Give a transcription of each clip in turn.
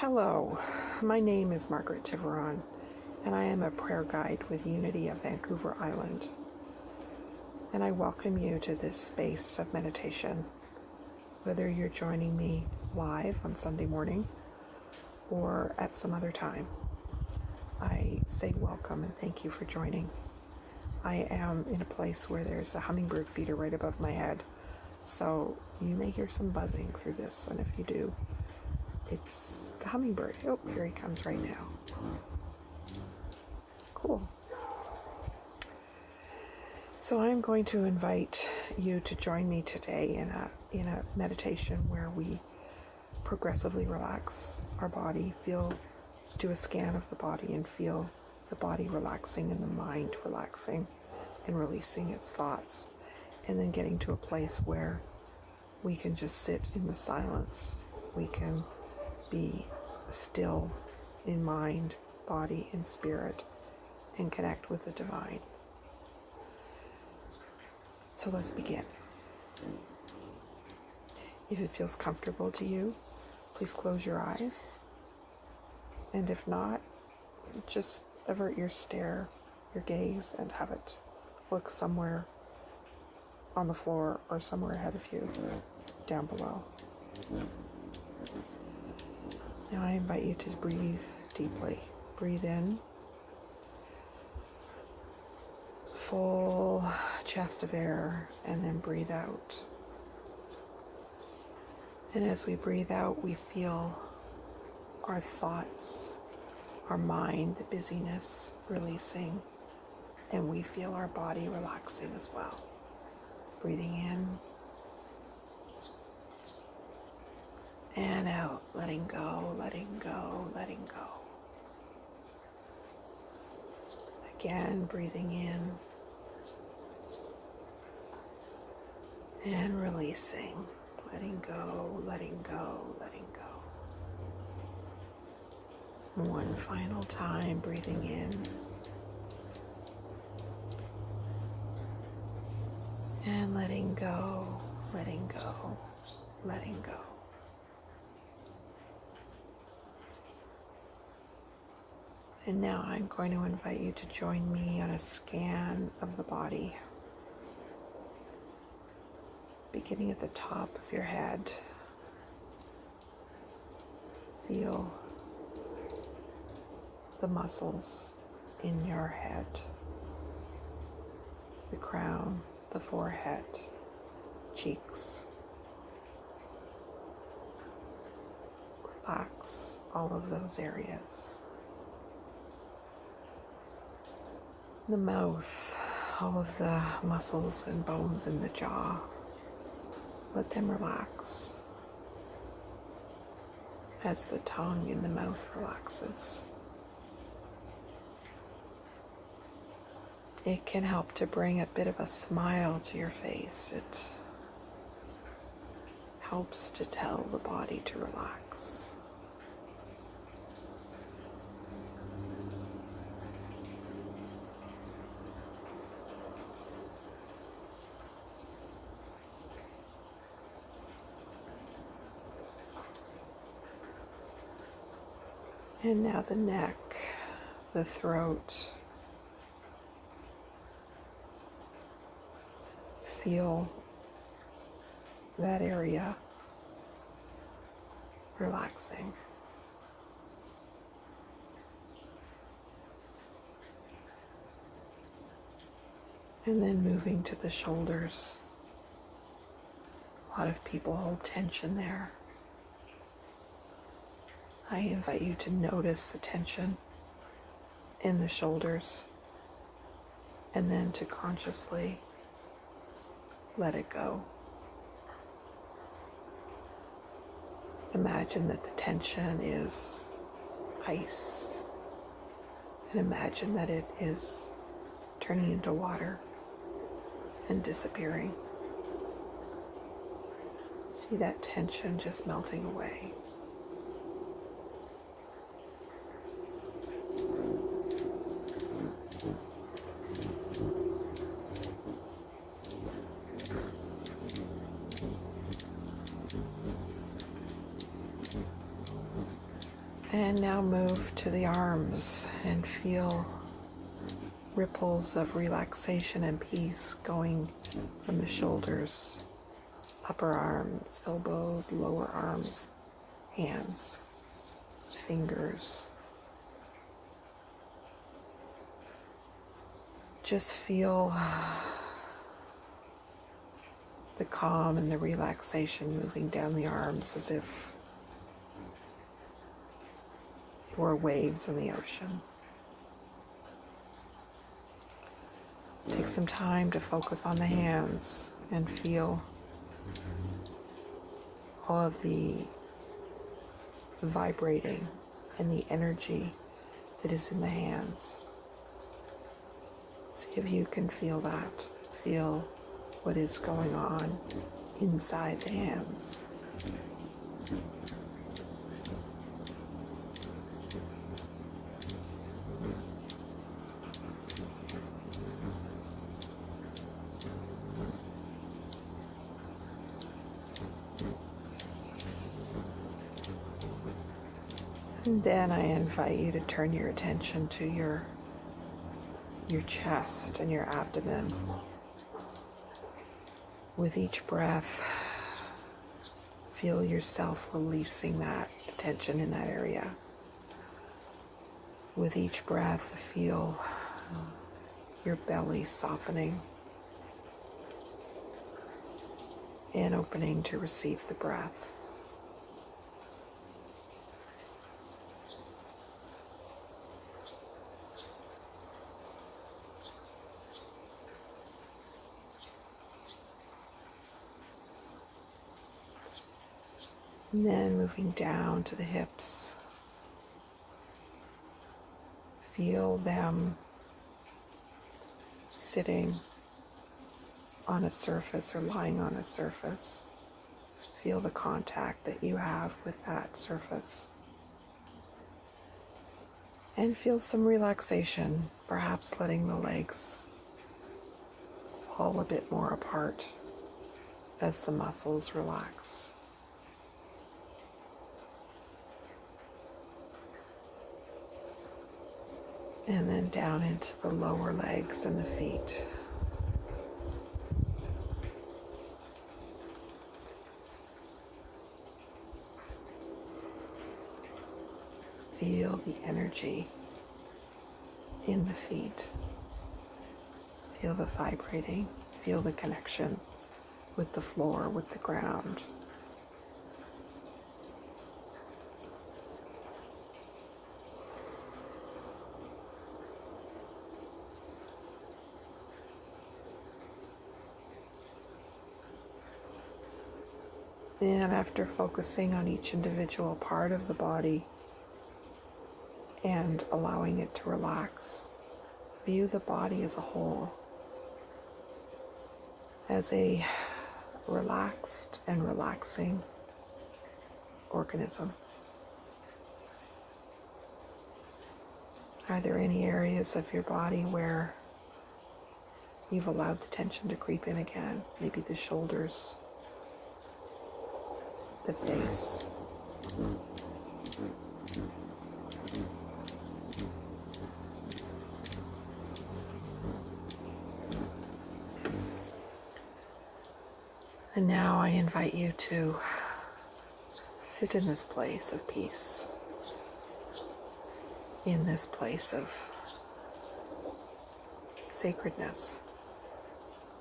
Hello, my name is Margaret Tiveron, and I am a prayer guide with Unity of Vancouver Island. And I welcome you to this space of meditation, whether you're joining me live on Sunday morning or at some other time. I say welcome and thank you for joining. I am in a place where there's a hummingbird feeder right above my head, so you may hear some buzzing through this, and if you do, it's the hummingbird. Oh, here he comes right now. Cool. So I'm going to invite you to join me today in a meditation where we progressively relax our body, do a scan of the body and feel the body relaxing and the mind relaxing and releasing its thoughts, and then getting to a place where we can just sit in the silence. We can be still in mind, body, and spirit, and connect with the divine. So let's begin. If it feels comfortable to you, please close your eyes. And if not, just avert your gaze, and have it look somewhere on the floor or somewhere ahead of you, down below. Now I invite you to breathe deeply. Breathe in, full chest of air, and then breathe out. And as we breathe out, we feel our thoughts, our mind, the busyness releasing, and we feel our body relaxing as well. Breathing in and out, letting go, letting go, letting go. Again, breathing in and releasing, letting go, letting go, letting go. One final time, breathing in and letting go, letting go, letting go. And now I'm going to invite you to join me on a scan of the body, beginning at the top of your head. Feel the muscles in your head, the crown, the forehead, cheeks. Relax all of those areas. The mouth, all of the muscles and bones in the jaw, let them relax as the tongue in the mouth relaxes. It can help to bring a bit of a smile to your face. It helps to tell the body to relax. And now the neck, the throat. Feel that area relaxing. And then moving to the shoulders. A lot of people hold tension there. I invite you to notice the tension in the shoulders, and then to consciously let it go. Imagine that the tension is ice, and imagine that it is turning into water and disappearing. See that tension just melting away. And now move to the arms and feel ripples of relaxation and peace going from the shoulders, upper arms, elbows, lower arms, hands, fingers. Just feel the calm and the relaxation moving down the arms as if you were waves in the ocean. Take some time to focus on the hands and feel all of the vibrating and the energy that is in the hands. See if you can feel that. Feel what is going on inside the hands. And then I invite you to turn your attention to your chest and your abdomen. With each breath, feel yourself releasing that tension in that area. With each breath, feel your belly softening and opening to receive the breath. And then moving down to the hips, feel them sitting on a surface or lying on a surface. Feel the contact that you have with that surface. And feel some relaxation, perhaps letting the legs fall a bit more apart as the muscles relax. And then down into the lower legs and the feet. Feel the energy in the feet. Feel the vibrating. Feel the connection with the floor, with the ground. And after focusing on each individual part of the body and allowing it to relax, view the body as a whole, as a relaxed and relaxing organism. Are there any areas of your body where you've allowed the tension to creep in again? Maybe the shoulders, the face. And now I invite you to sit in this place of peace, in this place of sacredness,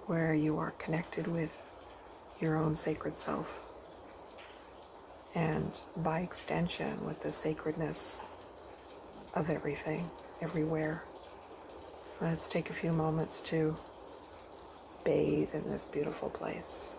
where you are connected with your own sacred self, and by extension with the sacredness of everything, everywhere. Let's take a few moments to bathe in this beautiful place.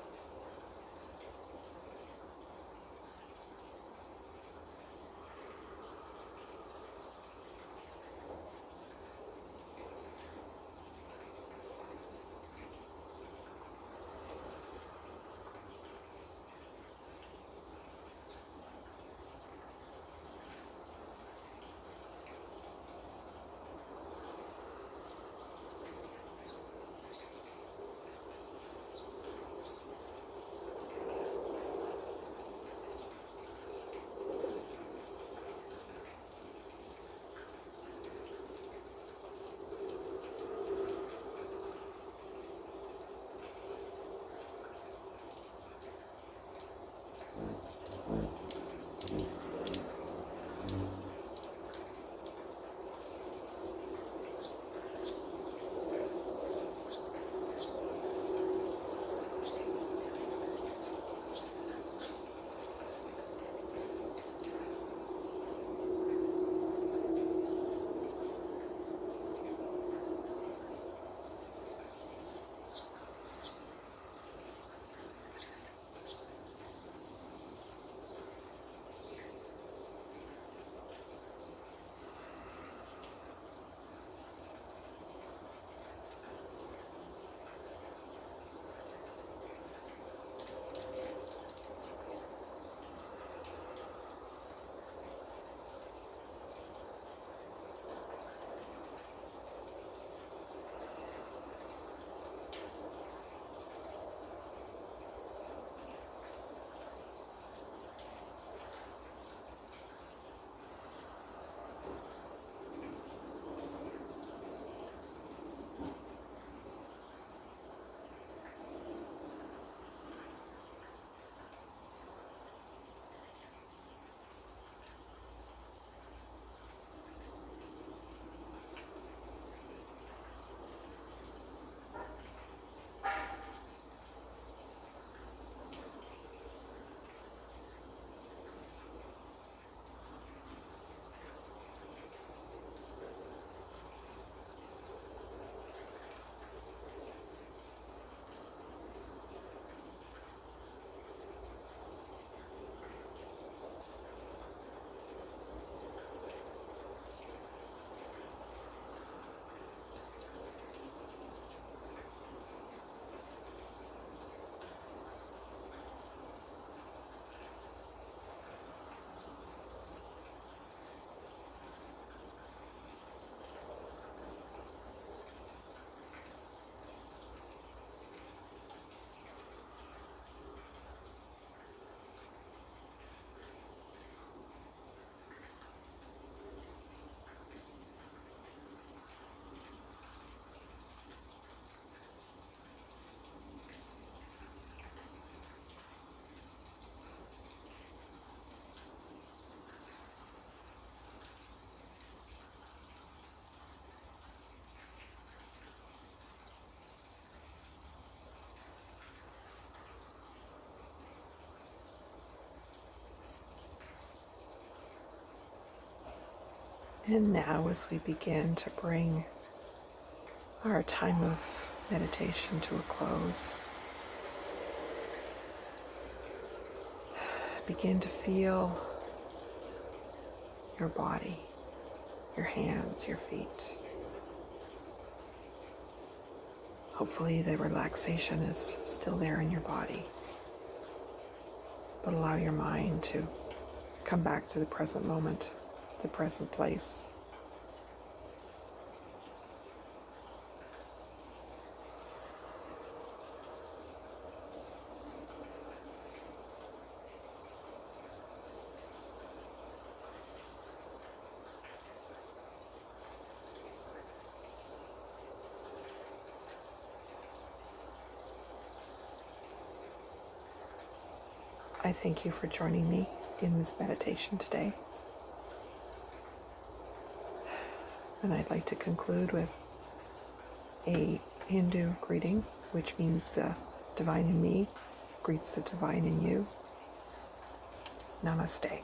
And now, as we begin to bring our time of meditation to a close, begin to feel your body, your hands, your feet. Hopefully the relaxation is still there in your body, but allow your mind to come back to the present moment, the present place. I thank you for joining me in this meditation today. And I'd like to conclude with a Hindu greeting, which means the divine in me greets the divine in you. Namaste.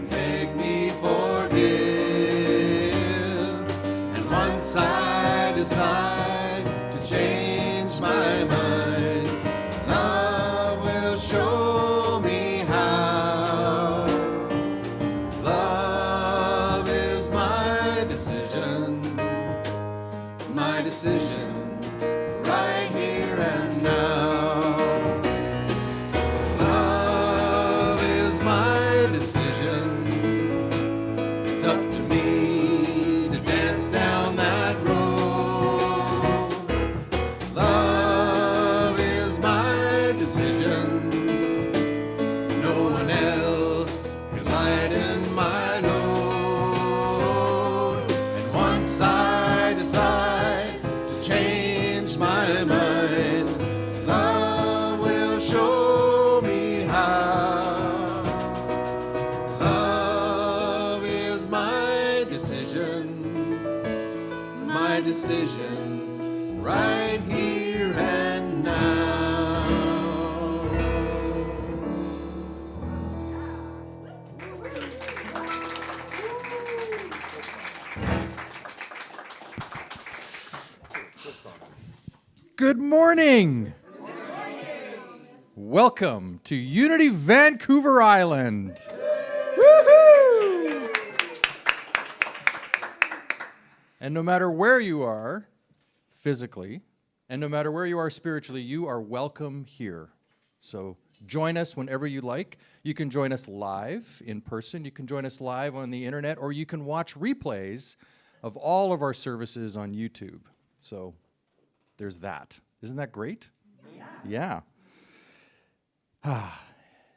Make me forgive, and once I decide to change my mind, love will show me how. Love is my decision right here and now. Decision right here and now. Good morning. Welcome to Unity Vancouver Island. Woohoo! And no matter where you are physically, and no matter where you are spiritually, you are welcome here. So join us whenever you like. You can join us live in person. You can join us live on the internet, or you can watch replays of all of our services on YouTube. So there's that. Isn't that great? Yeah.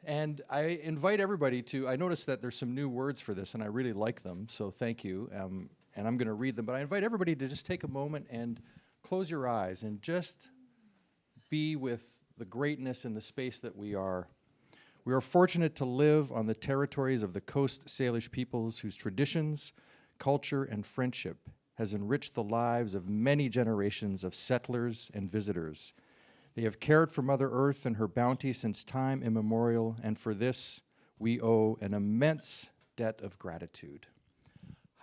And I invite everybody to, I noticed that there's some new words for this, and I really like them, so thank you. And I'm going to read them, but I invite everybody to just take a moment and close your eyes and just be with the greatness in the space that we are. We are fortunate to live on the territories of the Coast Salish peoples whose traditions, culture, and friendship has enriched the lives of many generations of settlers and visitors. They have cared for Mother Earth and her bounty since time immemorial, and for this we owe an immense debt of gratitude.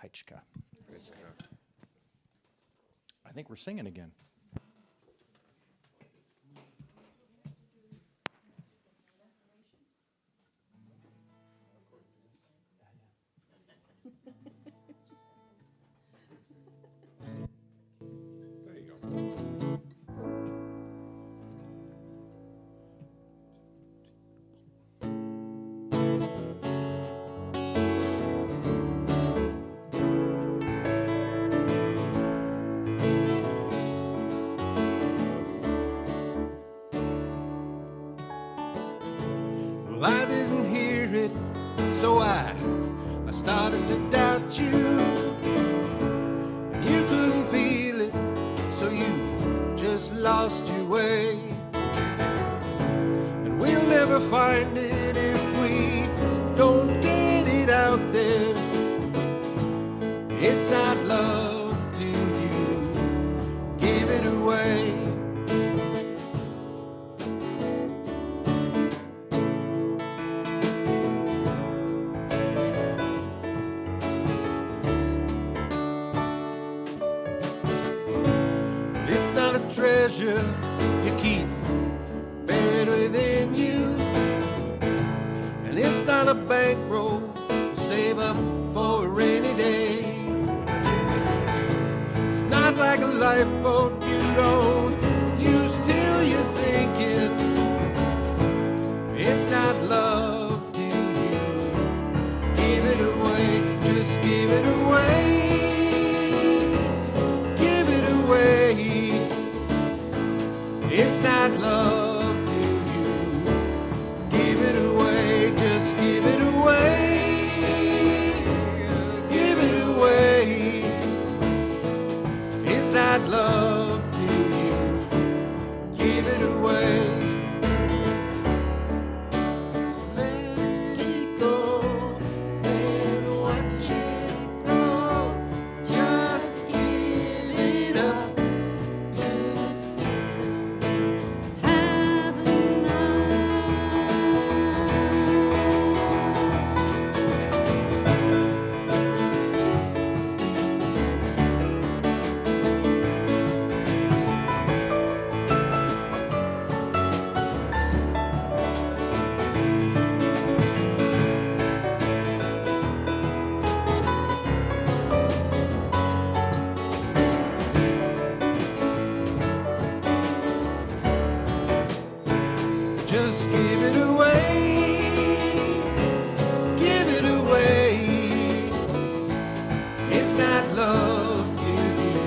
Heichka. I think we're singing again. Well, I didn't hear it, so I started to doubt you. And you couldn't feel it, so you just lost your way. And we'll never find it if we don't get it out there. It's not love to you, give it away. It's not a treasure you keep buried within you, and it's not a bankroll to save up for a rainy day. It's not like a lifeboat you don't use till you're sinking. It's not love to you, give it away, just give it away. It's not love to you, give it away, just give it away, give it away. It's not love to you, give it away. So let it go and watch it grow, just give it up. Just give it away, give it away. It's not love to you,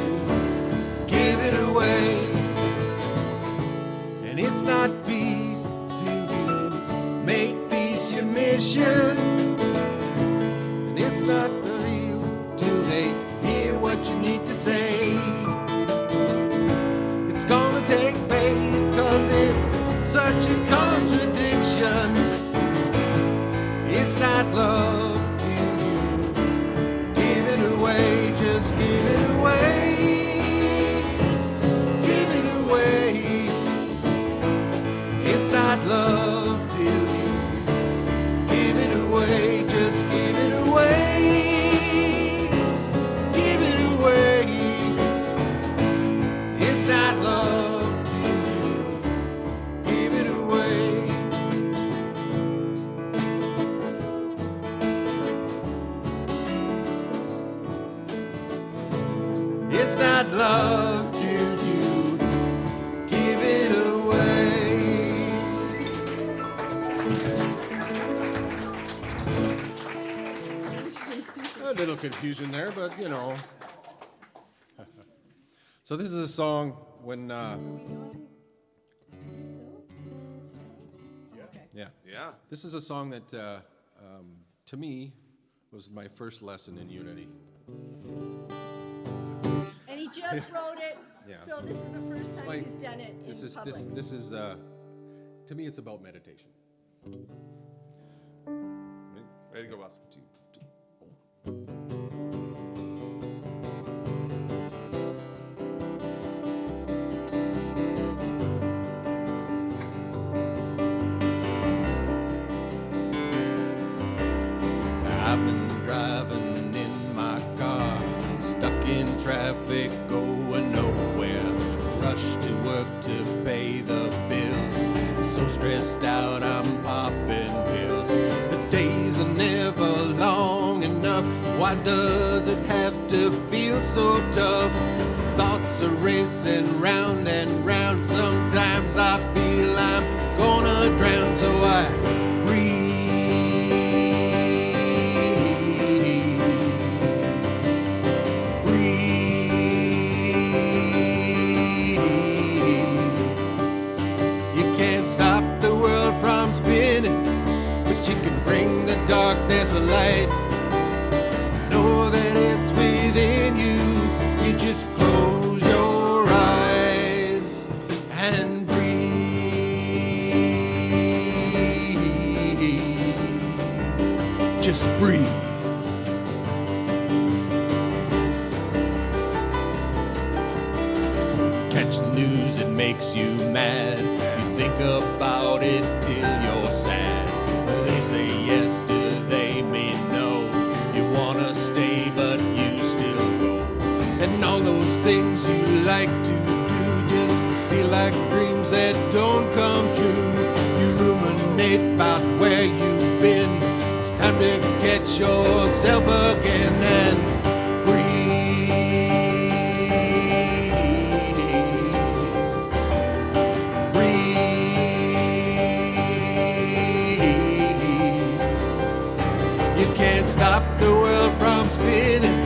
give it away. And it's not peace to you, make peace your mission. And it's not real till they hear what you need to say. It's gonna take faith, 'cause it's such a contradiction. It's not love to you, give it away, just give it away, give it away. It's not love to you, give it away, just give it away, give it away. It's not love to you, give it away. It's not love to you, give it away. little confusion there, but you know. So this is a song when. Yeah. This is a song that, to me, was my first lesson in unity. And he just wrote it, Yeah. so this is the first time he's done it in public. This is to me, it's about meditation. Ready to go, boss. 2, 2, 1. I've been driving in my car, stuck in traffic, going nowhere. Rush to work to pay the bills. So stressed out, I'm popping pills. The days are never long enough. Why does it have to feel so tough? Thoughts are racing round and round. Sometimes I feel I'm gonna drown, so I breathe. Darkness a light. Know that it's within you. You just close your eyes and breathe. Just breathe. Catch the news, it makes you mad. You think about it till you're sad. They say yes to and all those things you like to do just feel like dreams that don't come true. You ruminate about where you've been. It's time to catch yourself again and breathe. You can't stop the world from spinning,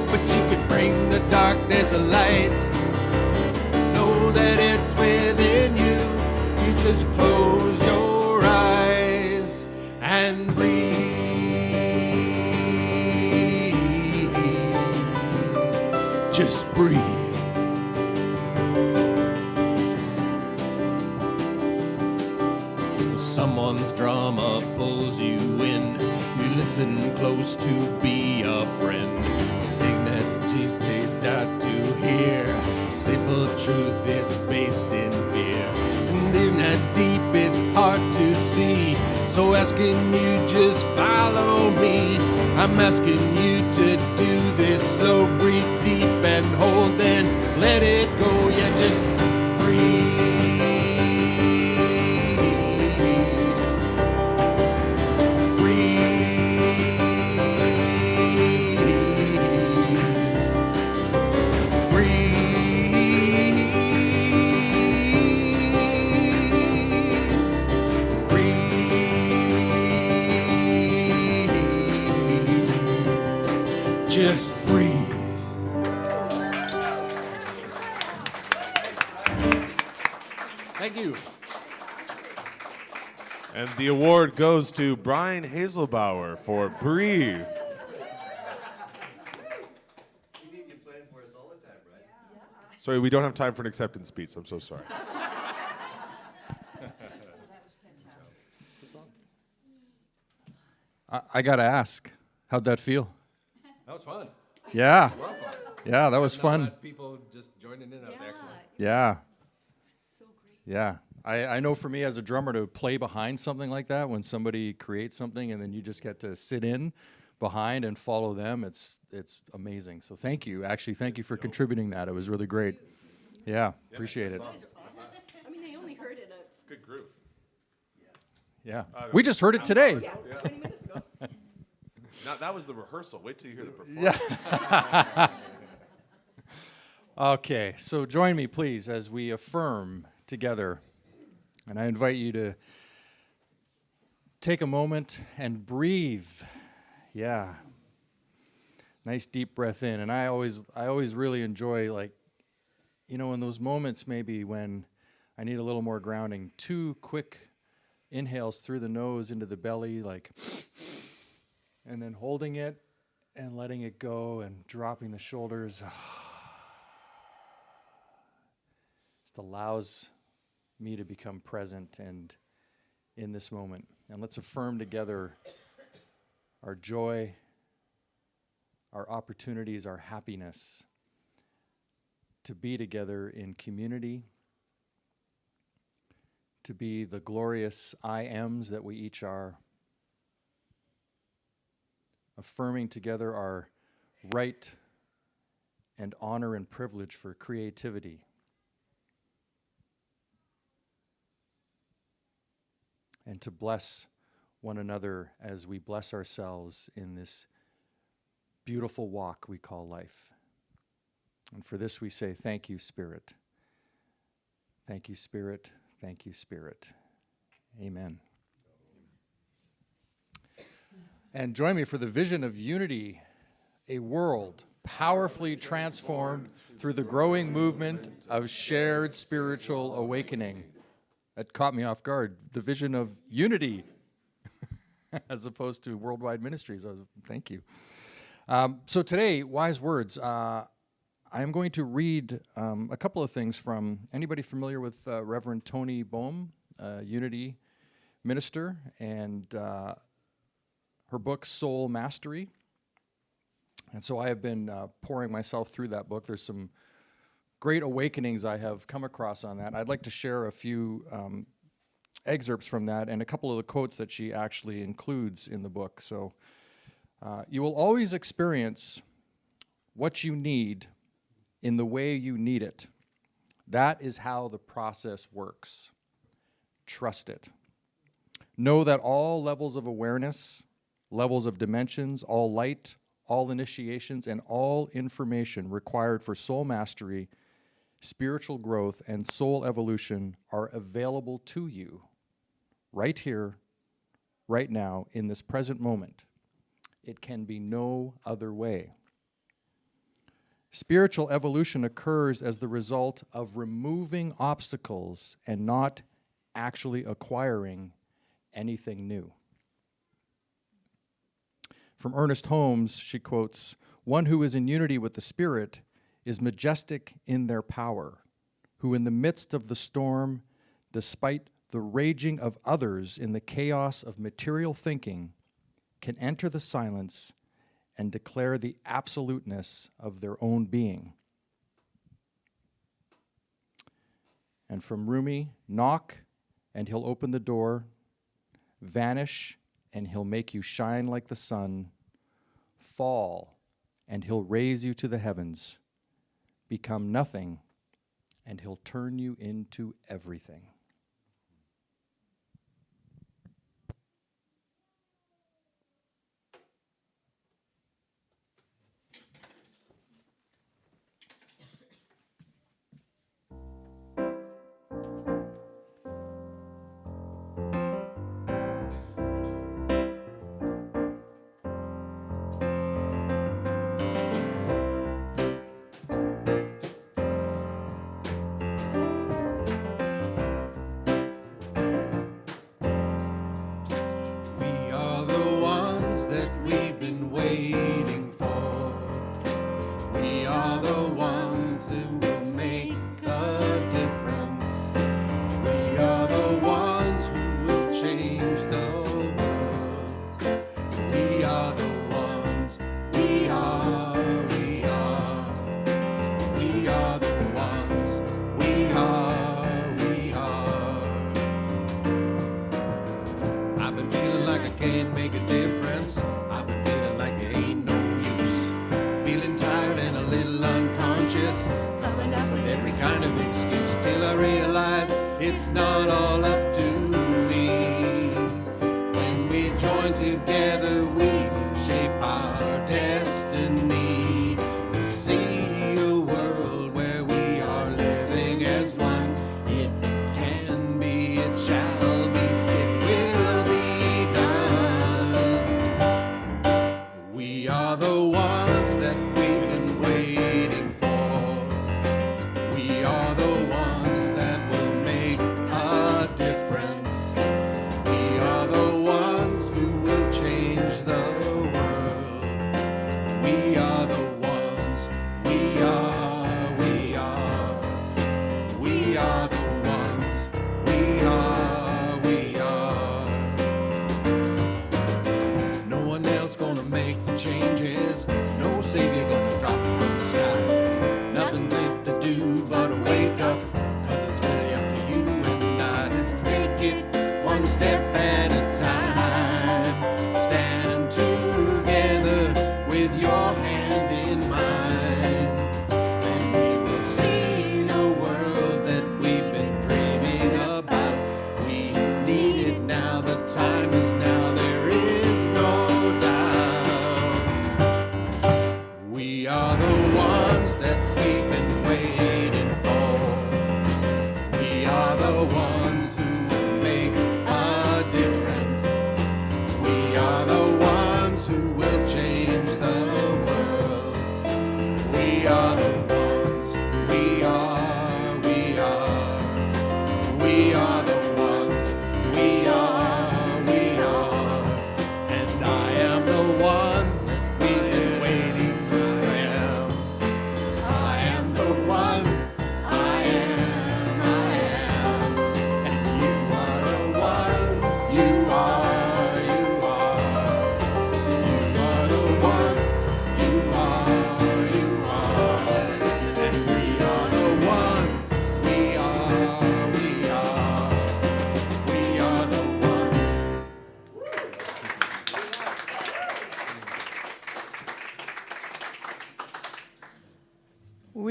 but you could bring the darkness a light. Know that it's within you. You just close your eyes and breathe. Just breathe. Someone's drama pulls you in. You listen close to be a friend. Truth, it's based in fear, and in that deep it's hard to see. So asking you just follow me. I'm asking you to do this slow, breathe deep and hold, then let it go. Yeah, just breathe. Just breathe. Thank you. And the award goes to Brian Hazelbauer for Breathe. Sorry, we don't have time for an acceptance speech. I'm so sorry. I got to ask, how'd that feel? That was fun. Yeah. A lot of fun. Yeah, that was fun. People just joining in. That was excellent. Yeah. So great. Yeah. I know for me as a drummer to play behind something like that, when somebody creates something and then you just get to sit in behind and follow them, it's amazing. So thank you. Actually, thank you for contributing that. It was really great. Yeah, appreciate it. I mean, I only heard it It's a good group. Yeah. We just heard it today. 20 minutes ago. Now, that was the rehearsal. Wait till you hear the performance. Yeah. Okay, so join me, please, as we affirm together. And I invite you to take a moment and breathe. Yeah. Nice deep breath in. And I always really enjoy, like, you know, in those moments maybe when I need a little more grounding, 2 quick inhales through the nose into the belly, like, and then holding it and letting it go and dropping the shoulders. Just allows me to become present and in this moment. And let's affirm together our joy, our opportunities, our happiness to be together in community, to be the glorious I ams that we each are, affirming together our right and honor and privilege for creativity. And to bless one another as we bless ourselves in this beautiful walk we call life. And for this we say, thank you, Spirit. Thank you, Spirit. Thank you, Spirit. Amen. And join me for the vision of unity, a world powerfully transformed through the growing movement of shared spiritual awakening. That caught me off guard. The vision of unity as opposed to worldwide ministries. Thank you. So today, wise words. I am going to read a couple of things from anybody familiar with Reverend Tony Boehm, Unity minister, and her book, Soul Mastery. And so I have been pouring myself through that book. There's some great awakenings I have come across on that. I'd like to share a few excerpts from that and a couple of the quotes that she actually includes in the book. So you will always experience what you need in the way you need it. That is how the process works. Trust it. Know that all levels of awareness, levels of dimensions, all light, all initiations, and all information required for soul mastery, spiritual growth, and soul evolution are available to you right here, right now, in this present moment. It can be no other way. Spiritual evolution occurs as the result of removing obstacles and not actually acquiring anything new. From Ernest Holmes, she quotes, "One who is in unity with the Spirit is majestic in their power, who in the midst of the storm, despite the raging of others in the chaos of material thinking, can enter the silence and declare the absoluteness of their own being." And from Rumi, "Knock and he'll open the door, vanish and he'll make you shine like the sun, fall and he'll raise you to the heavens, become nothing and he'll turn you into everything." We are the ones that we've been waiting for. We are the ones who will make a difference. We are the ones who will change the world. We are the ones. We are. We are. We are the ones. We are. We are. I've been feeling like I can't make a difference. I've been feeling like it ain't no use. Feeling tired and a little unconscious. Coming up with every kind of excuse till I realize it's not all up to me. When we join together, we shape our destiny. We see a world where we are living as one. It can be, it shall be, it will be done. We are the ones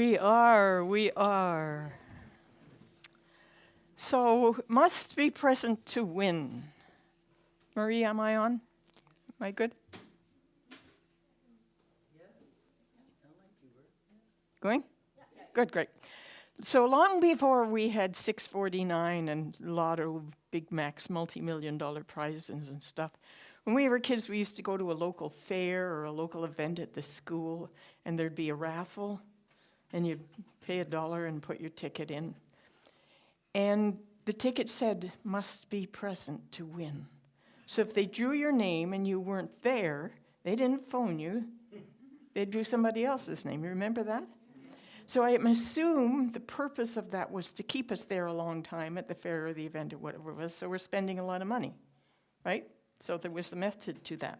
We are. So, must be present to win. Marie, am I on? Am I good? Going? Good, great. So long before we had 649 and Lotto, Big Macs, multi-million-dollar prizes and stuff, when we were kids, we used to go to a local fair or a local event at the school, and there'd be a raffle, and you'd pay $1 and put your ticket in. And the ticket said, must be present to win. So if they drew your name and you weren't there, they didn't phone you, they drew somebody else's name. You remember that? So I assume the purpose of that was to keep us there a long time at the fair or the event or whatever it was, so we're spending a lot of money, right? So there was a method to that.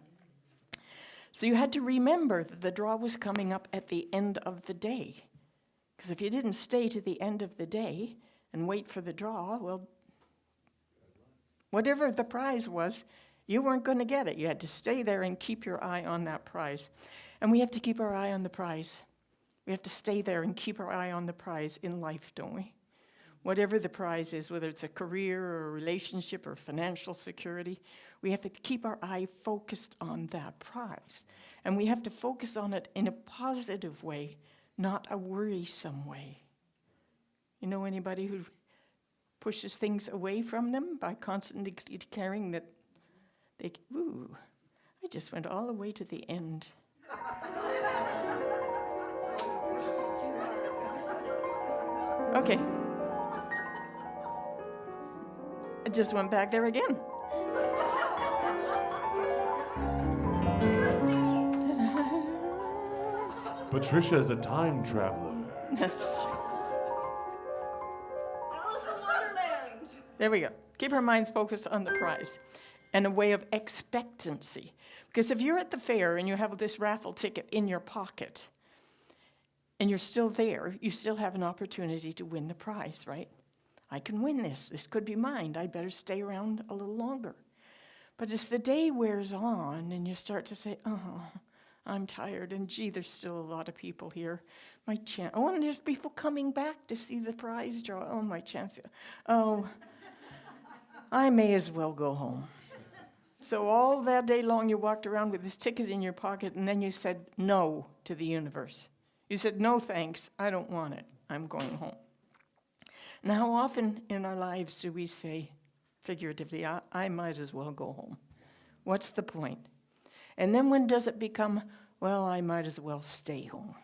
So you had to remember that the draw was coming up at the end of the day. Because if you didn't stay to the end of the day and wait for the draw, well, whatever the prize was, you weren't going to get it. You had to stay there and keep your eye on that prize. And we have to keep our eye on the prize. We have to stay there and keep our eye on the prize in life, don't we? Whatever the prize is, whether it's a career or a relationship or financial security, we have to keep our eye focused on that prize. And we have to focus on it in a positive way, not a worrisome way. You know anybody who pushes things away from them by constantly declaring that they, ooh, I just went all the way to the end. Okay. I just went back there again. Patricia is a time traveler. That's true. Alice in Wonderland. There we go. Keep our minds focused on the prize and a way of expectancy. Because if you're at the fair and you have this raffle ticket in your pocket and you're still there, you still have an opportunity to win the prize, right? I can win this. This could be mine. I'd better stay around a little longer. But as the day wears on and you start to say, oh, I'm tired, and gee, there's still a lot of people here. My chance. Oh, and there's people coming back to see the prize draw. Oh, my chance. Oh, I may as well go home. So all that day long you walked around with this ticket in your pocket, and then you said no to the universe. You said, no thanks, I don't want it. I'm going home. Now, how often in our lives do we say, figuratively, I might as well go home? What's the point? And then when does it become, well, I might as well stay home?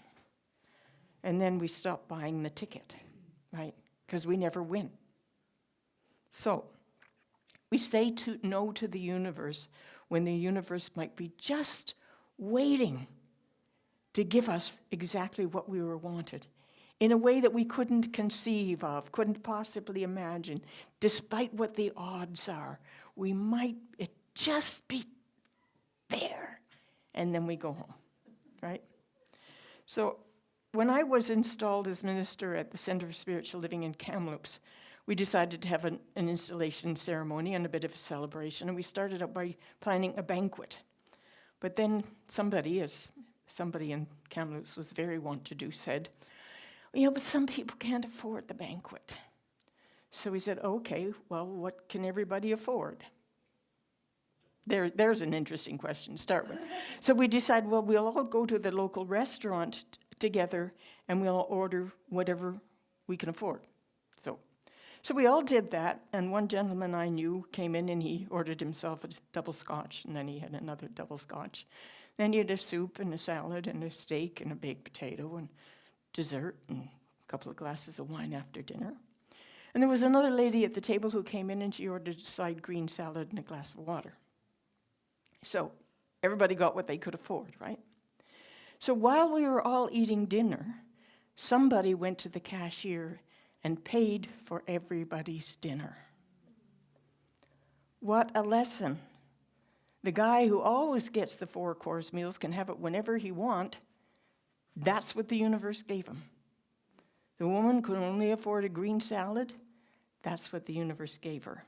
And then we stop buying the ticket, right? Because we never win. So we say no to the universe when the universe might be just waiting to give us exactly what we were wanted in a way that we couldn't conceive of, couldn't possibly imagine. Despite what the odds are, we might it just be there, and then we go home, right? So when I was installed as minister at the Center for Spiritual Living in Kamloops, we decided to have an installation ceremony and a bit of a celebration, and we started out by planning a banquet. But then somebody in Kamloops was very wont to do, said, yeah, but some people can't afford the banquet. So we said, okay, well, what can everybody afford? There's an interesting question to start with. So we decided, well, we'll all go to the local restaurant together and we'll order whatever we can afford. So we all did that, and one gentleman I knew came in and he ordered himself a double scotch, and then he had another double scotch. Then he had a soup and a salad and a steak and a baked potato and dessert and a couple of glasses of wine after dinner. And there was another lady at the table who came in and she ordered a side green salad and a glass of water. So everybody got what they could afford, right? So while we were all eating dinner, somebody went to the cashier and paid for everybody's dinner. What a lesson. The guy who always gets the 4-course meals can have it whenever he wants. That's what the universe gave him. The woman could only afford a green salad. That's what the universe gave her.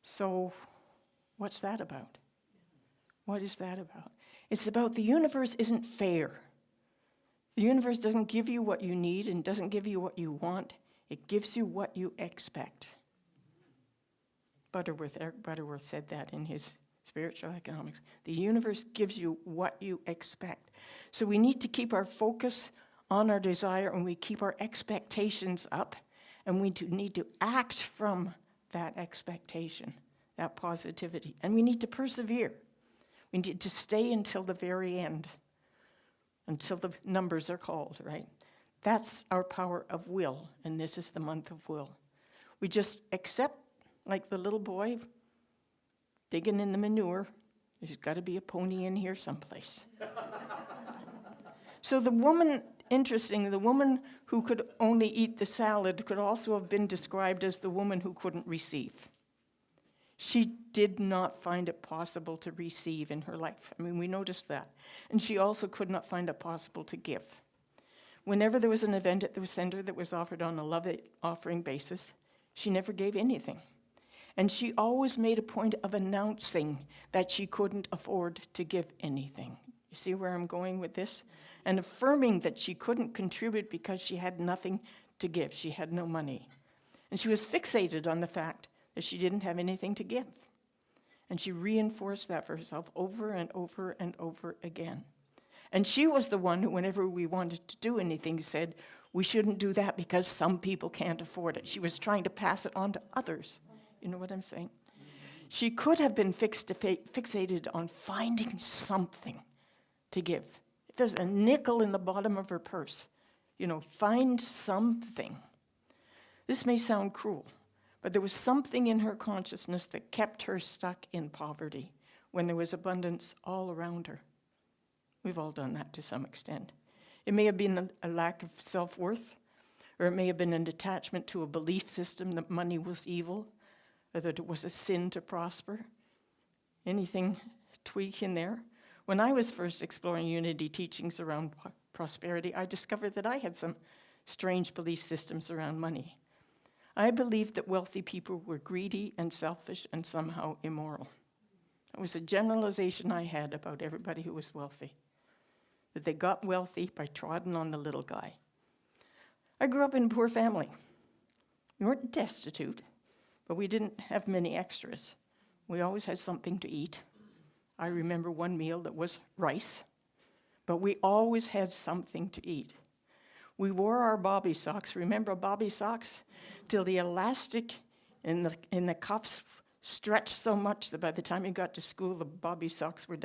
So what's that about? What is that about? It's about the universe isn't fair. The The universe doesn't give you what you need and doesn't give you what you want. It gives you what you expect. Eric Butterworth said that in his Spiritual Economics. The universe gives you what you expect. So we need to keep our focus on our desire, and we keep our expectations up, and we need to act from that expectation, that positivity. And we need to persevere. We need to stay until the very end, until the numbers are called, right? That's our power of will, and this is the month of will. We just accept, like the little boy digging in the manure, there's got to be a pony in here someplace. So the woman, interesting, the woman who could only eat the salad could also have been described as the woman who couldn't receive. She did not find it possible to receive in her life. I mean, we noticed that. And she also could not find it possible to give. Whenever there was an event at the center that was offered on a love offering basis, she never gave anything. And she always made a point of announcing that she couldn't afford to give anything. You see where I'm going with this? And affirming that she couldn't contribute because she had nothing to give. She had no money. And she was fixated on the fact that she didn't have anything to give. And she reinforced that for herself over and over and over again. And she was the one who, whenever we wanted to do anything, said, we shouldn't do that because some people can't afford it. She was trying to pass it on to others. You know what I'm saying? She could have been fixated on finding something to give. If there's a nickel in the bottom of her purse, find something. This may sound cruel, but there was something in her consciousness that kept her stuck in poverty when there was abundance all around her. We've all done that to some extent. It may have been a lack of self-worth, or it may have been an attachment to a belief system that money was evil, or that it was a sin to prosper. Anything tweak in there? When I was first exploring unity teachings around prosperity, I discovered that I had some strange belief systems around money. I believed that wealthy people were greedy and selfish and somehow immoral. It was a generalization I had about everybody who was wealthy, that they got wealthy by trotting on the little guy. I grew up in a poor family. We weren't destitute, but we didn't have many extras. We always had something to eat. I remember one meal that was rice, but we always had something to eat. We wore our bobby socks, remember bobby socks? Till the elastic in the cuffs stretched so much that by the time you got to school, the bobby socks were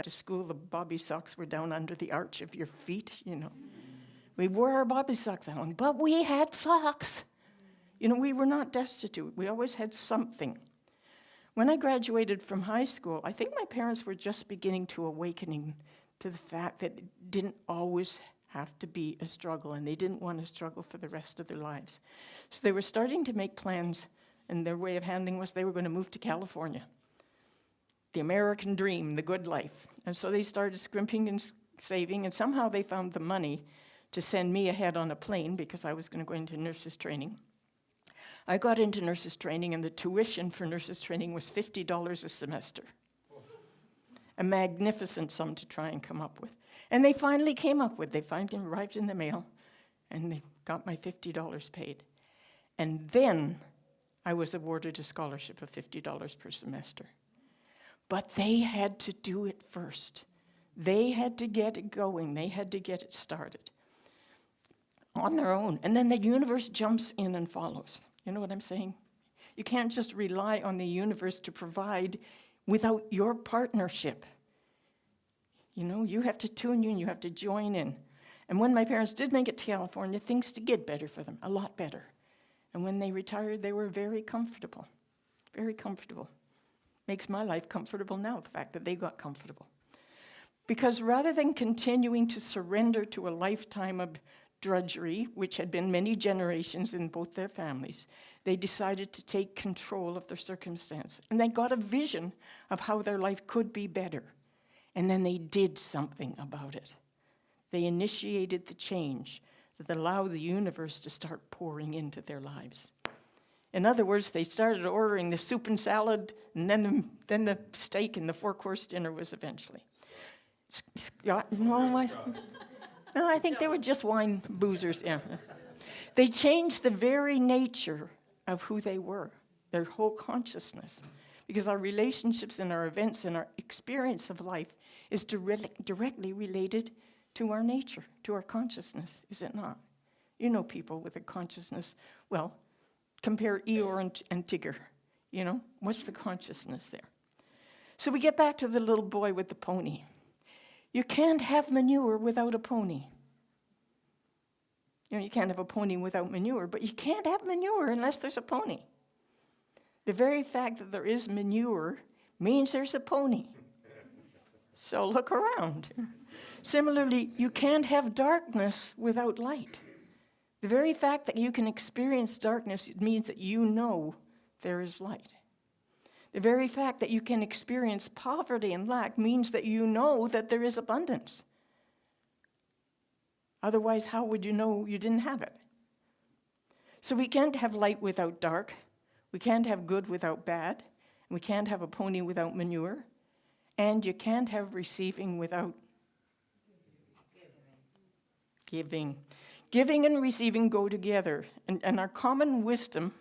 down under the arch of your feet, We wore our bobby socks that long, but we had socks. We were not destitute. We always had something. When I graduated from high school, I think my parents were just beginning to awakening to the fact that it didn't always have to be a struggle, and they didn't want to struggle for the rest of their lives. So they were starting to make plans, and their way of handling was they were going to move to California. The American dream, the good life. And so they started scrimping and saving, and somehow they found the money to send me ahead on a plane because I was going to go into nurses training. I got into nurses training, and the tuition for nurses training was $50 a semester. A magnificent sum to try and come up with. And they finally came up with, they finally arrived in the mail, and they got my $50 paid. And then I was awarded a scholarship of $50 per semester. But they had to do it first. They had to get it going. They had to get it started on their own. And then the universe jumps in and follows. You know what I'm saying? You can't just rely on the universe to provide without your partnership. You have to tune in, you have to join in. And when my parents did make it to California, things did get better for them, a lot better. And when they retired, they were very comfortable, very comfortable. Makes my life comfortable now, the fact that they got comfortable. Because rather than continuing to surrender to a lifetime of drudgery, which had been many generations in both their families, they decided to take control of their circumstance. And they got a vision of how their life could be better. And then they did something about it. They initiated the change that allowed the universe to start pouring into their lives. In other words, they started ordering the soup and salad, and then the steak and the 4-course dinner was eventually. No, I think they were just wine boozers, yeah. They changed the very nature of who they were, their whole consciousness. Because our relationships and our events and our experience of life is directly related to our nature, to our consciousness, is it not? You know people with a consciousness. Well, compare Eeyore and Tigger. You know, what's the consciousness there? So we get back to the little boy with the pony. You can't have manure without a pony. You know, you can't have a pony without manure, but you can't have manure unless there's a pony. The very fact that there is manure means there's a pony. So look around. Similarly, you can't have darkness without light. The very fact that you can experience darkness means that you know there is light. The very fact that you can experience poverty and lack means that you know that there is abundance. Otherwise, how would you know you didn't have it? So we can't have light without dark. We can't have good without bad. We can't have a pony without manure. And you can't have receiving without giving. Giving and receiving go together. And our common wisdom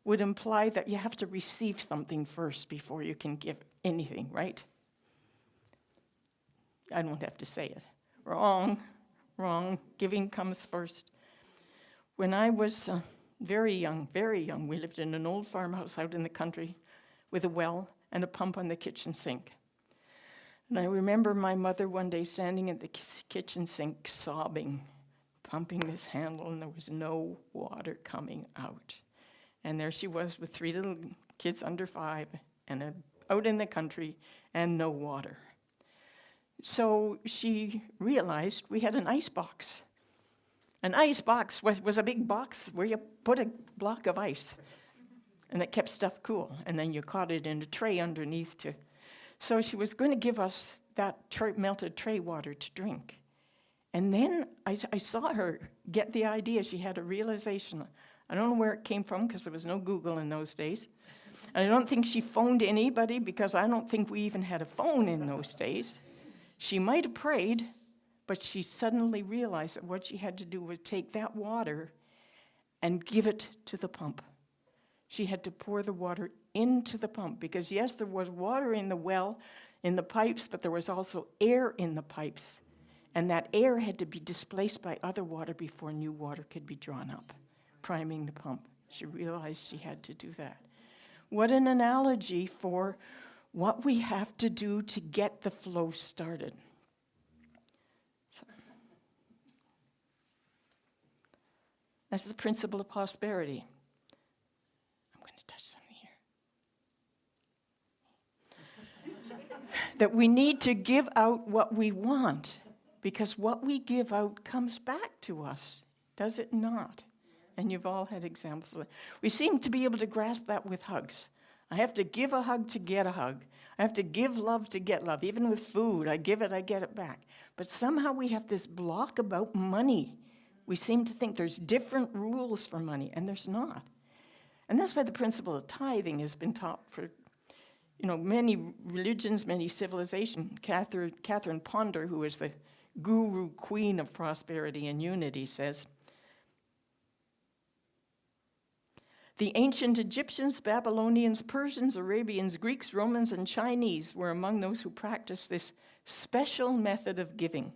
would imply that you have to receive something first before you can give anything, right? I don't have to say it. Wrong. Giving comes first. When I was very young, we lived in an old farmhouse out in the country with a well and a pump on the kitchen sink. And I remember my mother one day standing at the kitchen sink sobbing, pumping this handle, and there was no water coming out. And there she was with 3 little kids under 5 and out in the country and no water. So she realized we had an ice box. An ice box was a big box where you put a block of ice and it kept stuff cool. And then you caught it in a tray underneath too. So she was going to give us that melted tray water to drink. And then I saw her get the idea. She had a realization. I don't know where it came from because there was no Google in those days. And I don't think she phoned anybody because I don't think we even had a phone in those days. She might have prayed, but she suddenly realized that what she had to do was take that water and give it to the pump. She had to pour the water into the pump because, yes, there was water in the well, in the pipes, but there was also air in the pipes. And that air had to be displaced by other water before new water could be drawn up, priming the pump. She realized she had to do that. What an analogy for what we have to do to get the flow started. That's the principle of prosperity. I'm going to touch something here. That we need to give out what we want, because what we give out comes back to us, does it not? And you've all had examples of that. We seem to be able to grasp that with hugs. I have to give a hug to get a hug. I have to give love to get love. Even with food, I give it, I get it back. But somehow we have this block about money. We seem to think there's different rules for money, and there's not. And that's why the principle of tithing has been taught for, many religions, many civilizations. Catherine Ponder, who is the guru queen of prosperity and unity, says, the ancient Egyptians, Babylonians, Persians, Arabians, Greeks, Romans, and Chinese were among those who practiced this special method of giving.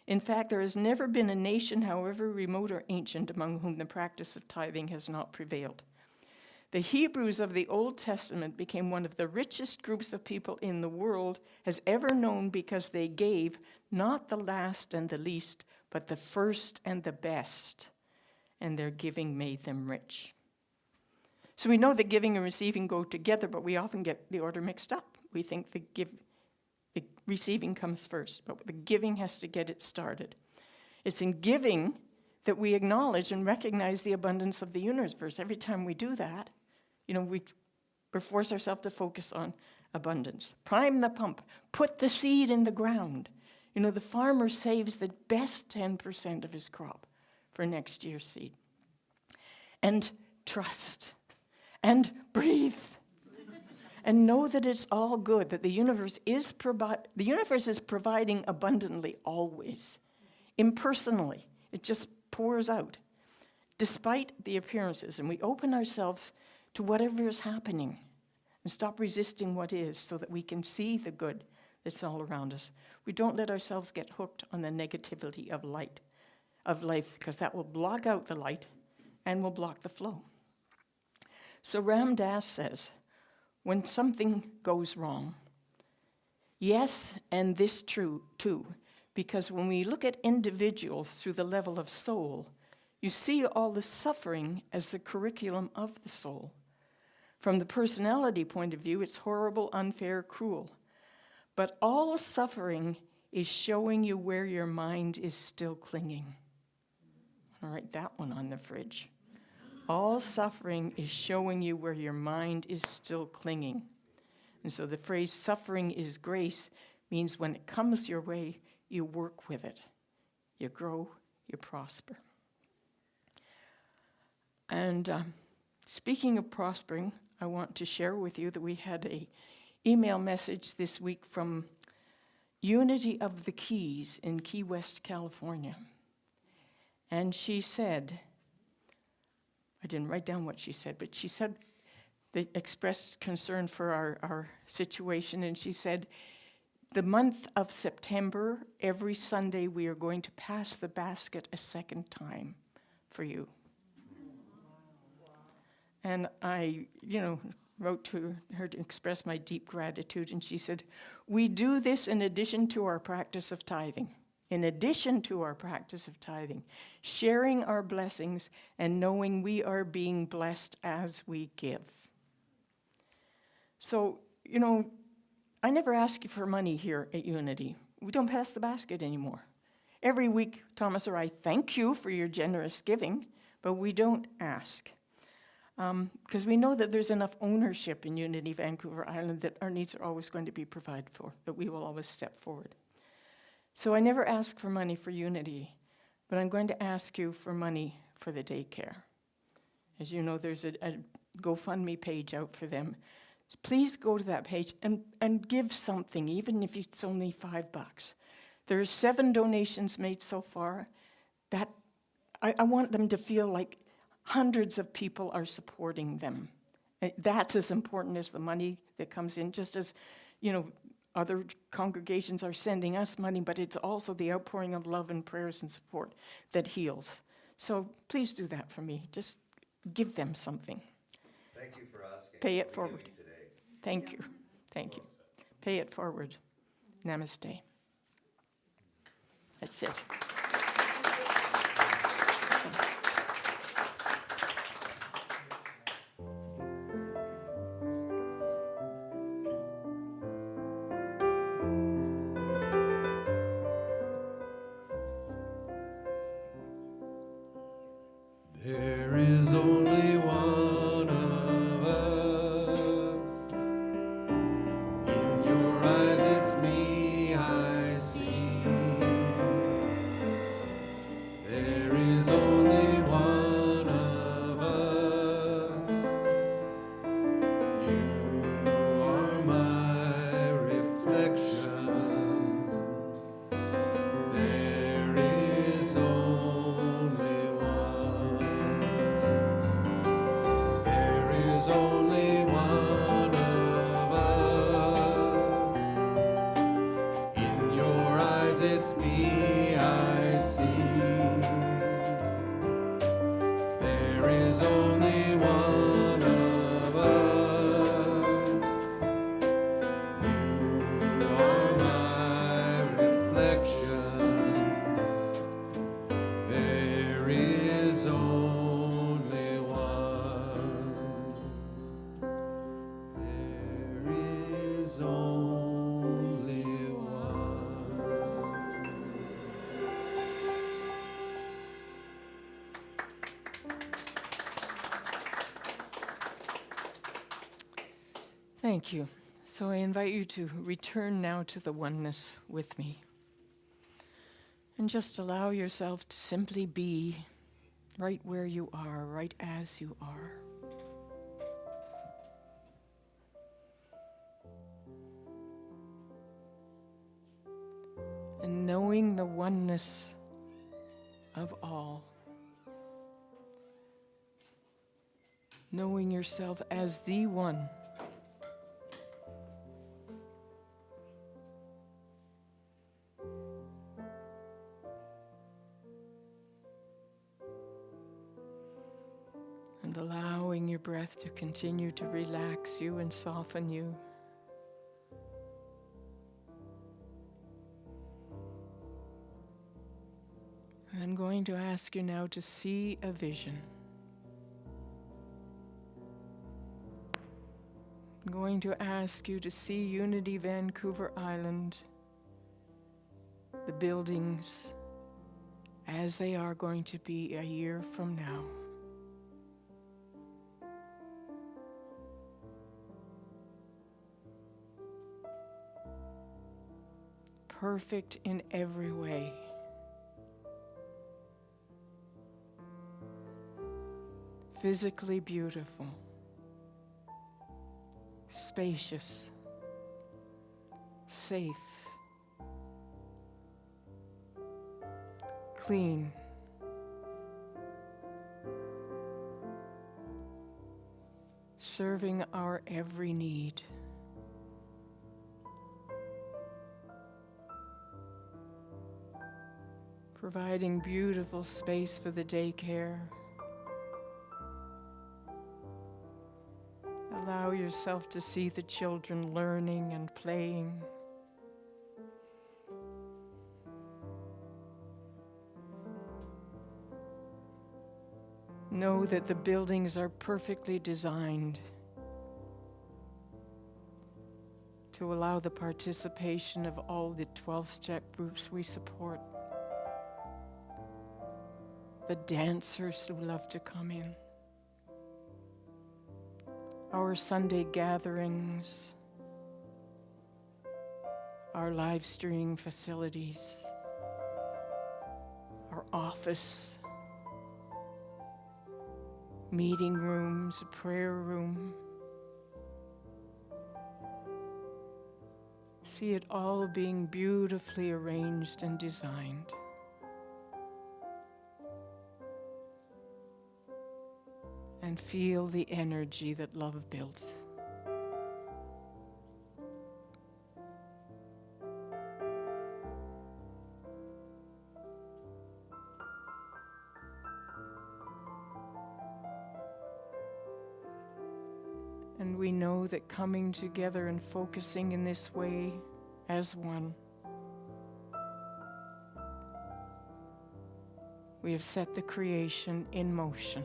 In fact, there has never been a nation, however remote or ancient, among whom the practice of tithing has not prevailed. The Hebrews of the Old Testament became one of the richest groups of people in the world has ever known because they gave not the last and the least, but the first and the best, and their giving made them rich. So we know that giving and receiving go together, but we often get the order mixed up. We think the receiving comes first, but the giving has to get it started. It's in giving that we acknowledge and recognize the abundance of the universe. Every time we do that, we force ourselves to focus on abundance. Prime the pump. Put the seed in the ground. The farmer saves the best 10% of his crop for next year's seed. And trust. And breathe. And know that it's all good, that the universe is providing abundantly always. impersonally. It just pours out, despite the appearances. And we open ourselves to whatever is happening and stop resisting what is so that we can see the good that's all around us. We don't let ourselves get hooked on the negativity of life, because that will block out the light and will block the flow. So Ram Dass says, when something goes wrong, yes, and this true too, because when we look at individuals through the level of soul, you see all the suffering as the curriculum of the soul. From the personality point of view, it's horrible, unfair, cruel. But all suffering is showing you where your mind is still clinging. I'll write that one on the fridge. All suffering is showing you where your mind is still clinging. And so the phrase suffering is grace means when it comes your way, you work with it. You grow, you prosper. And speaking of prospering, I want to share with you that we had an email message this week from Unity of the Keys in Key West, California. And she said, I didn't write down what she said, but she said, they expressed concern for our situation, and she said, the month of September, every Sunday we are going to pass the basket a second time for you. And I, wrote to her to express my deep gratitude, and she said, we do this in addition to our practice of tithing. In addition to our practice of tithing, sharing our blessings and knowing we are being blessed as we give. So, I never ask you for money here at Unity. We don't pass the basket anymore. Every week, Thomas or I thank you for your generous giving, but we don't ask. Because we know that there's enough ownership in Unity Vancouver Island that our needs are always going to be provided for, that we will always step forward. So I never ask for money for Unity, but I'm going to ask you for money for the daycare. As you know, there's a GoFundMe page out for them. Please go to that page and give something, even if it's only $5. There are 7 donations made so far. That I want them to feel like hundreds of people are supporting them. That's as important as the money that comes in, just as, other congregations are sending us money, but it's also the outpouring of love and prayers and support that heals. So please do that for me. Just give them something. Thank you for asking. Pay it We're forward. giving today. Thank you. Thank you. Pay it forward. Namaste. That's it. There is only one of us. In your eyes it's me I see. There is only one of us. You are my reflection. There is only one. There is only one of us. In your eyes it's me I see. There is only one of us. You are my reflection. There is only one. There is only one. Thank you. So I invite you to return now to the oneness with me. And just allow yourself to simply be right where you are, right as you are. And knowing the oneness of all. Knowing yourself as the one. And allowing your breath to continue to relax you and soften you. I'm going to ask you now to see a vision. I'm going to ask you to see Unity Vancouver Island, the buildings, as they are going to be a year from now. Perfect in every way. Physically beautiful, spacious, safe, clean, serving our every need. Providing beautiful space for the daycare. Allow yourself to see the children learning and playing. Know that the buildings are perfectly designed to allow the participation of all the 12-step groups we support. The dancers who love to come in. Our Sunday gatherings, our live streaming facilities, our office, meeting rooms, a prayer room. See it all being beautifully arranged and designed. And feel the energy that love built. And we know that coming together and focusing in this way as one, we have set the creation in motion.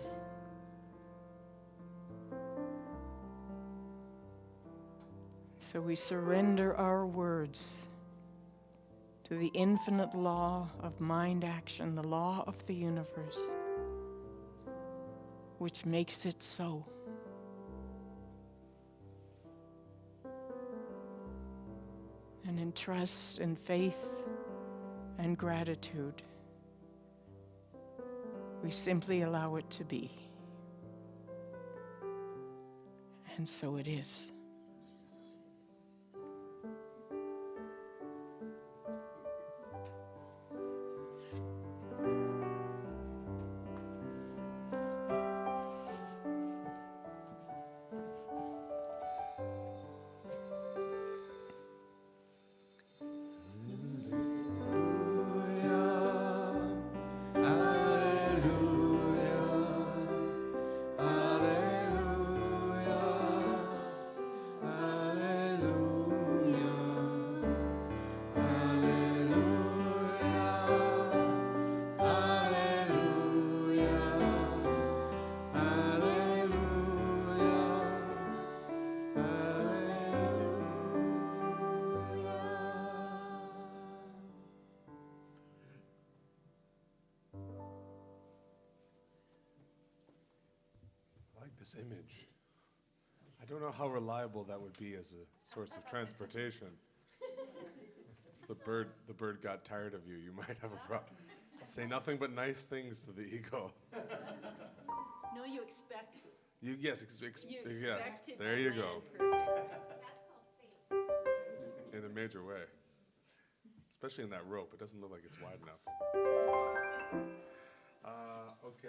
So we surrender our words to the infinite law of mind action, the law of the universe, which makes it so. And in trust and faith and gratitude, we simply allow it to be. And so it is. This image. I don't know how reliable that would be as a source of transportation. If the bird got tired of you, you might have a problem. Say nothing but nice things to the eagle. No, you expect. Yes, You expect it there to you land go. perfect. In a major way. Especially in that rope. It doesn't look like it's wide enough. Okay.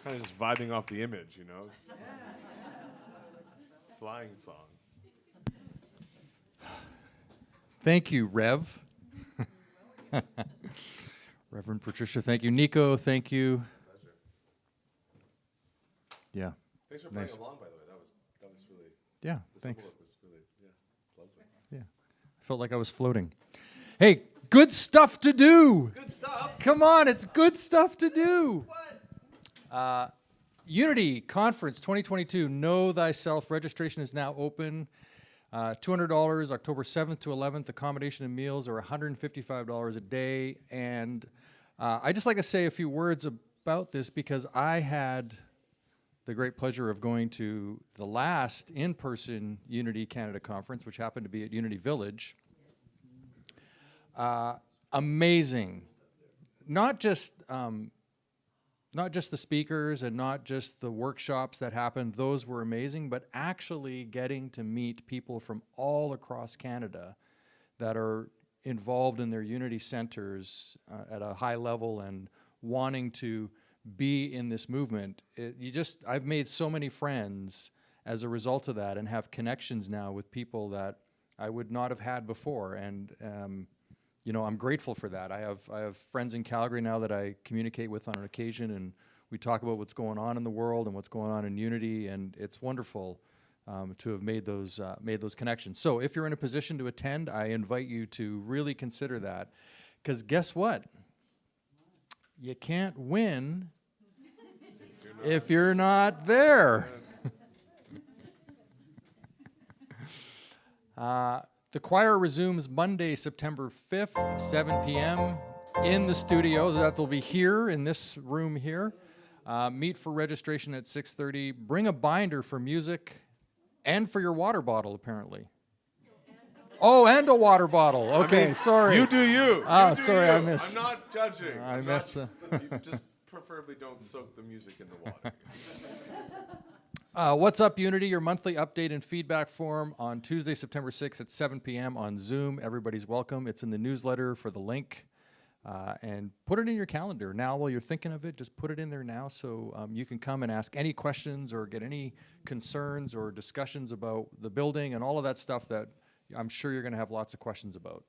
Kind of just vibing off the image, you know? Flying song. Thank you, Rev. Reverend Patricia, thank you. Nico, thank you. Pleasure. Yeah. Thanks for Nice. playing along, by the way. That was really. Yeah, The thanks. solo was really, yeah, it's lovely. Yeah. I felt like I was floating. Hey, good stuff to do. Good stuff. Come on, it's good stuff to do. What? Unity Conference 2022, Know Thyself. Registration is now open. $200, October 7th to 11th. Accommodation and meals are $155 a day. And I just like to say a few words about this because I had the great pleasure of going to the last in-person Unity Canada Conference, which happened to be at Unity Village. Amazing. Not just the speakers and not just the workshops that happened, those were amazing, but actually getting to meet people from all across Canada that are involved in their Unity centers at a high level and wanting to be in this movement. I've made so many friends as a result of that and have connections now with people that I would not have had before. And you know, I'm grateful for that. I have friends in Calgary now that I communicate with on an occasion, and we talk about what's going on in the world and what's going on in Unity, and it's wonderful to have made those connections. So if you're in a position to attend, I invite you to really consider that, because guess what? You can't win if you're not there. The choir resumes Monday, September 5th, 7 p.m. in the studio. That will be here in this room here. Meet for registration at 6:30. Bring a binder for music and for your water bottle, apparently. Oh, and a water bottle. Okay, I mean, sorry. You do you. Ah, You do sorry, you. I missed. I'm not judging. I I'm missed, not- you just preferably don't soak the music in the water. What's Up Unity, your monthly update and feedback forum on Tuesday, September 6th at 7 p.m. on Zoom. Everybody's welcome. It's in the newsletter for the link. And put it in your calendar. Now, while you're thinking of it, just put it in there now so you can come and ask any questions or get any concerns or discussions about the building and all of that stuff that I'm sure you're going to have lots of questions about.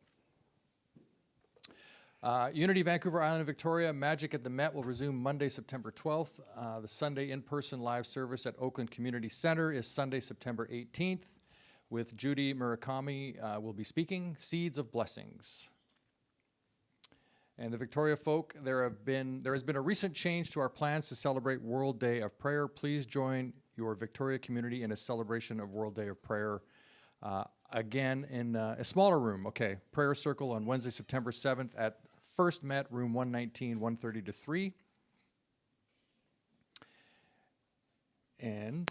Unity Vancouver Island and Victoria, Magic at the Met will resume Monday, September 12th. The Sunday in-person live service at Oakland Community Center is Sunday, September 18th, with Judy Murakami will be speaking, Seeds of Blessings. And the Victoria folk, there has been a recent change to our plans to celebrate World Day of Prayer. Please join your Victoria community in a celebration of World Day of Prayer. Again, in a smaller room, okay, prayer circle on Wednesday, September 7th at First Met, room 119, 1:30 to 3. And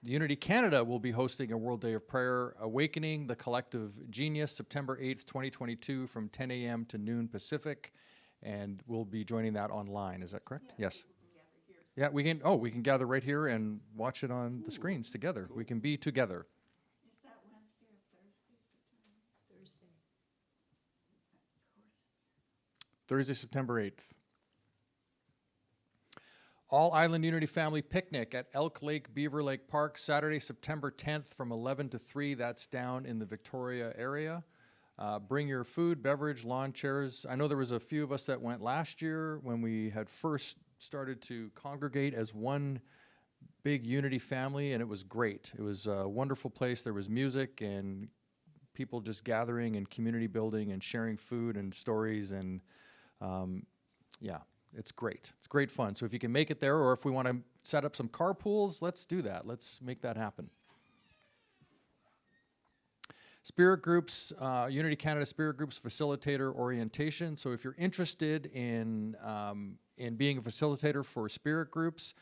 Unity Canada will be hosting a World Day of Prayer, Awakening the Collective Genius, September 8th, 2022, from 10 a.m. to noon Pacific, and we'll be joining that online. Is that correct? Yes. Yeah, we can. Oh, we can gather right here and watch it on the screens together. Cool. We can be together. Is that Wednesday or Thursday? Thursday, September 8th. All Island Unity Family Picnic at Elk Lake Beaver Lake Park, Saturday, September 10th from 11 to 3. That's down in the Victoria area. Bring your food, beverage, lawn chairs. I know there was a few of us that went last year when we had first started to congregate as one big Unity family, and it was great. It was a wonderful place. There was music and people just gathering and community building and sharing food and stories, and yeah. It's great. It's great fun. So if you can make it there, or if we want to set up some carpools, let's do that. Let's make that happen. Spirit Groups, Unity Canada Spirit Groups Facilitator Orientation. So if you're interested in being a facilitator for Spirit Groups,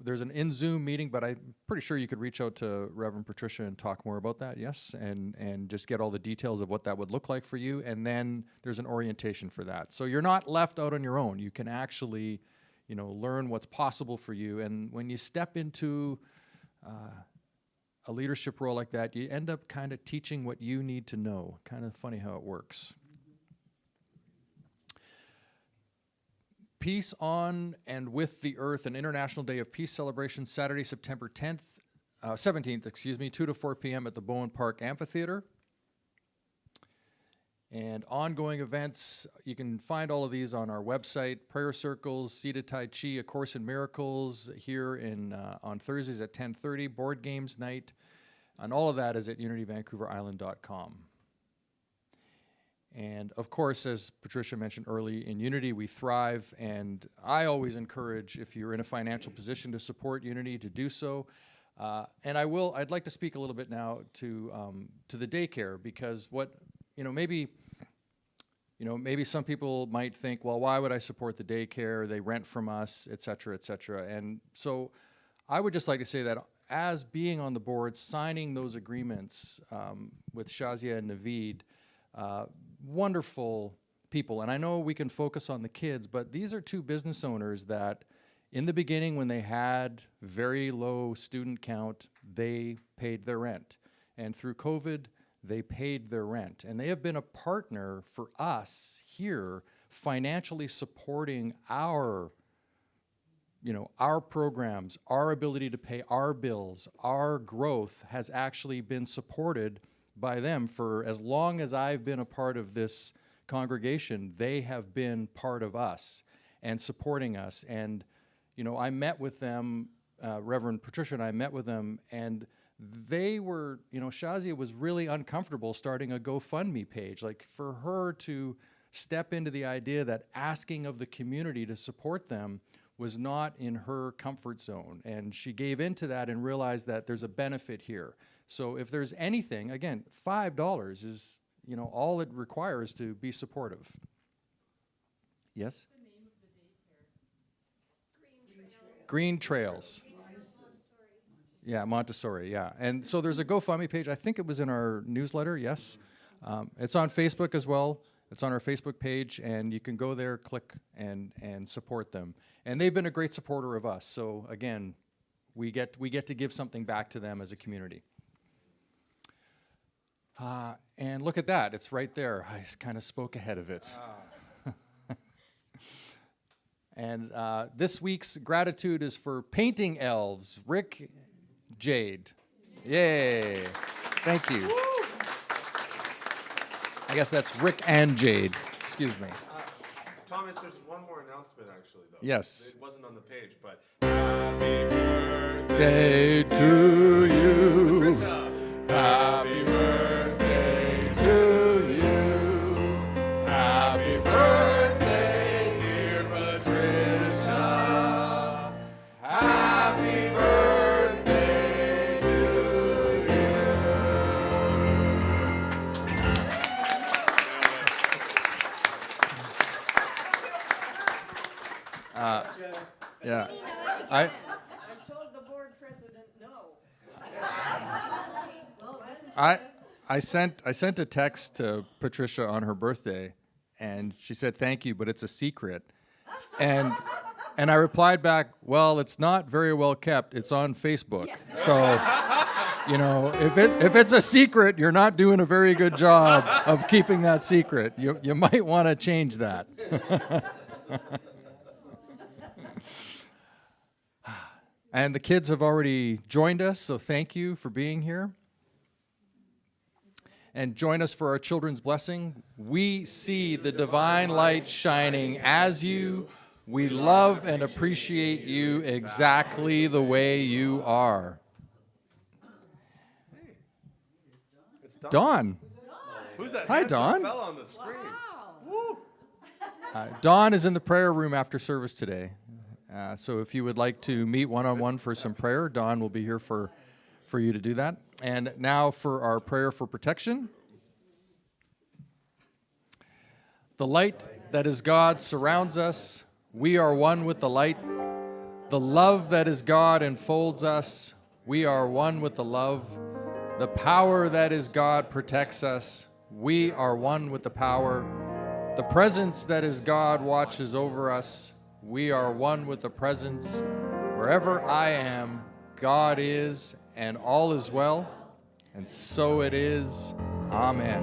there's an in-Zoom meeting, but I'm pretty sure you could reach out to Reverend Patricia and talk more about that, yes, and just get all the details of what that would look like for you, and then there's an orientation for that. So you're not left out on your own. You can actually, you know, learn what's possible for you, and when you step into a leadership role like that, you end up kind of teaching what you need to know. Kind of funny how it works. Peace on and with the Earth, an International Day of Peace celebration, Saturday, September 17th, 2 to 4 p.m. at the Bowen Park Amphitheater. And ongoing events, you can find all of these on our website, prayer circles, seated Tai Chi, A Course in Miracles here on Thursdays at 10:30, board games night, and all of that is at unityvancouverisland.com. And of course, as Patricia mentioned early, in Unity we thrive, and I always encourage, if you're in a financial position to support Unity, to do so. And I'd like to speak a little bit now to the daycare, because maybe some people might think, well, why would I support the daycare? They rent from us, et cetera, et cetera. And so I would just like to say that as being on the board, signing those agreements with Shazia and Naveed, wonderful people. And I know we can focus on the kids, but these are two business owners that in the beginning, when they had very low student count, they paid their rent. And through COVID, they paid their rent. And they have been a partner for us here, financially supporting our our programs, our ability to pay our bills, our growth has actually been supported by them for as long as I've been a part of this congregation. They have been part of us and supporting us. And, I met with them, Reverend Patricia and I met with them, and they were, Shazia was really uncomfortable starting a GoFundMe page. Like, for her to step into the idea that asking of the community to support them was not in her comfort zone. And she gave into that and realized that there's a benefit here. So if there's anything, again, $5 is, all it requires to be supportive. Yes? The name of the daycare. Green Trails. Yeah, Montessori, yeah. And so there's a GoFundMe page. I think it was in our newsletter, yes. It's on Facebook as well. It's on our Facebook page, and you can go there, click, and support them. And they've been a great supporter of us. So again, we get to give something back to them as a community. And look at that, it's right there. I kind of spoke ahead of it. And this week's gratitude is for painting elves, Rick, Jade. Yay, thank you. I guess that's Rick and Jade, excuse me. Thomas, there's one more announcement actually, though. Yes. It wasn't on the page, but happy birthday Day to you. Patricia. Happy birthday to you. Happy birthday, dear Patricia. Happy birthday to Yeah. I told the board president no. I sent a text to Patricia on her birthday, and she said thank you, but it's a secret. And I replied back, well, it's not very well kept. It's on Facebook. Yes. So, if it's a secret, you're not doing a very good job of keeping that secret. You might want to change that. And the kids have already joined us, so thank you for being here. And join us for our children's blessing. We see the divine light shining as you. We love and appreciate you exactly the way you are. It's Dawn. Who's that? Hi, handsome Dawn. fella on the screen? Wow. Woo. Dawn is in the prayer room after service today. So if you would like to meet one-on-one for some prayer, Dawn will be here for you to do that. And now for our prayer for protection. The light that is God surrounds us. We are one with the light. The love that is God enfolds us. We are one with the love. The power that is God protects us. We are one with the power. The presence that is God watches over us. We are one with the presence. Wherever I am, God is, and all is well. And so it is. Amen.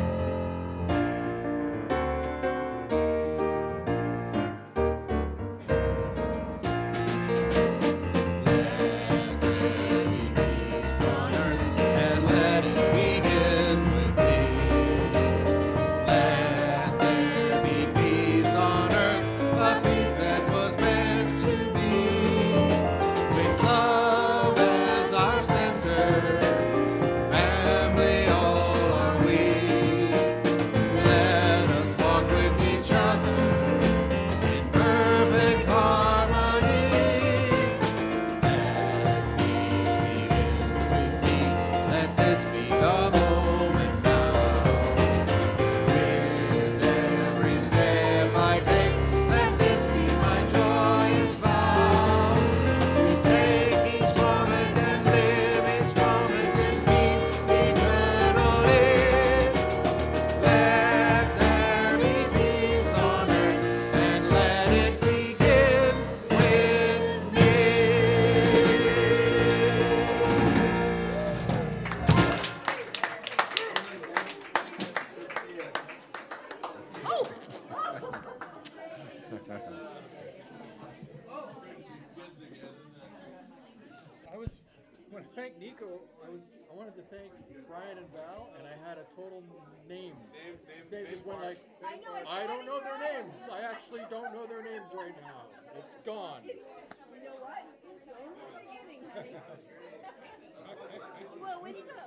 thank Nico. I wanted to thank Brian and Val, and I had a total name. They just went like, I don't know their names. I actually don't know their names right now. It's gone. You know what? It's only the beginning, honey. Well, when you go,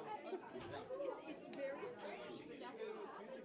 it's very strange